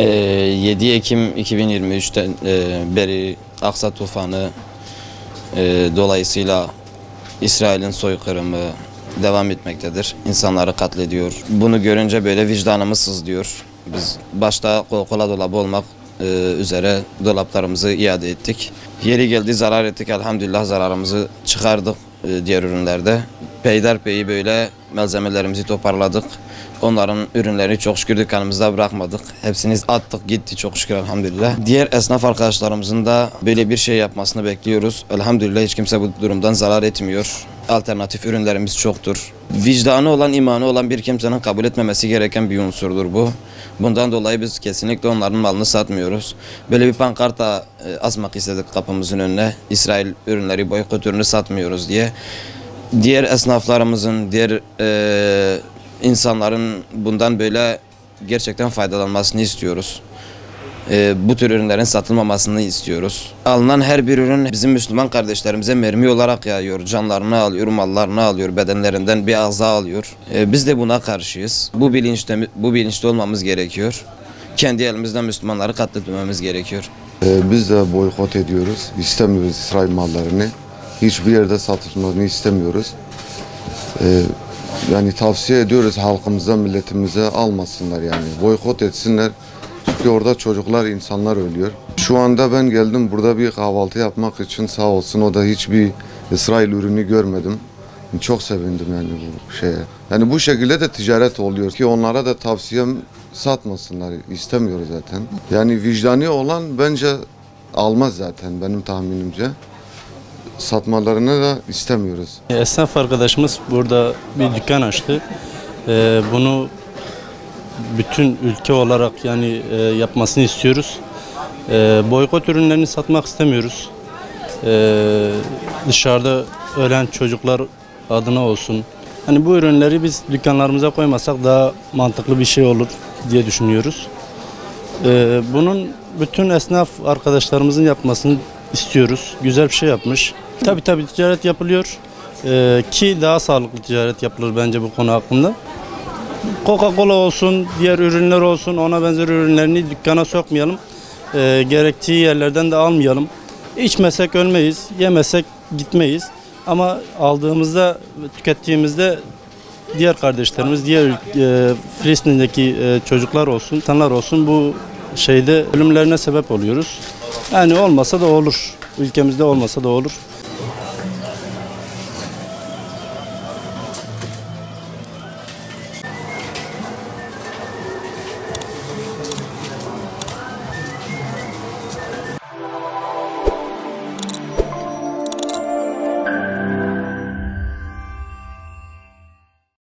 ...7 Ekim 2023'ten beri Aksa tufanı dolayısıyla İsrail'in soykırımı devam etmektedir. İnsanları katlediyor. Bunu görünce böyle vicdanımız sızlıyor. Biz başta kola dolabı olmak üzere dolaplarımızı iade ettik. Yeri geldi zarar ettik, elhamdülillah zararımızı çıkardık diğer ürünlerde. Peyderpey böyle malzemelerimizi toparladık. Onların ürünlerini çok şükür dükkanımızda bırakmadık. Hepsini attık gitti çok şükür elhamdülillah. Diğer esnaf arkadaşlarımızın da böyle bir şey yapmasını bekliyoruz. Elhamdülillah hiç kimse bu durumdan zarar etmiyor. Alternatif ürünlerimiz çoktur. Vicdanı olan, imanı olan bir kimsenin kabul etmemesi gereken bir unsurdur bu. Bundan dolayı biz kesinlikle onların malını satmıyoruz. Böyle bir pankarta asmak istedik kapımızın önüne. İsrail ürünleri, boykot ürünü satmıyoruz diye. Diğer esnaflarımızın, diğer insanların bundan böyle gerçekten faydalanmasını istiyoruz. Bu tür ürünlerin satılmamasını istiyoruz. Alınan her bir ürün bizim Müslüman kardeşlerimize mermi olarak yağıyor. Canlarını alıyor, mallarını alıyor, bedenlerinden bir ağza alıyor. Biz de buna karşıyız. Bu bilinçte olmamız gerekiyor. Kendi elimizden Müslümanları katletmemiz gerekiyor. Biz de boykot ediyoruz. İstemiyoruz İsrail mallarını. Hiçbir yerde satılmasını istemiyoruz. Yani tavsiye ediyoruz halkımıza, milletimize almasınlar yani. Boykot etsinler. Çünkü orada çocuklar, insanlar ölüyor. Şu anda ben geldim burada bir kahvaltı yapmak için sağ olsun. O da hiçbir İsrail ürünü görmedim. Çok sevindim yani bu şeye. Yani bu şekilde de ticaret oluyor ki onlara da tavsiyem satmasınlar. İstemiyoruz zaten. Yani vicdani olan bence almaz zaten benim tahminimce. Satmalarını da istemiyoruz. Esnaf arkadaşımız burada bir dükkan açtı. Bunu bütün ülke olarak yani yapmasını istiyoruz. Boykot ürünlerini satmak istemiyoruz. Dışarıda ölen çocuklar adına olsun. Hani bu ürünleri biz dükkanlarımıza koymasak daha mantıklı bir şey olur diye düşünüyoruz. Bunun bütün esnaf arkadaşlarımızın yapmasını istiyoruz. Güzel bir şey yapmış. Tabii ticaret yapılıyor ki daha sağlıklı ticaret yapılır bence bu konu hakkında. Coca-Cola olsun, diğer ürünler olsun, ona benzer ürünlerini dükkana sokmayalım. Gerektiği yerlerden de almayalım. İçmesek ölmeyiz, yemesek gitmeyiz. Ama aldığımızda, tükettiğimizde diğer kardeşlerimiz, diğer Filistin'deki çocuklar olsun, insanlar olsun bu şeyde ölümlerine sebep oluyoruz. Yani olmasa da olur. Ülkemizde olmasa da olur.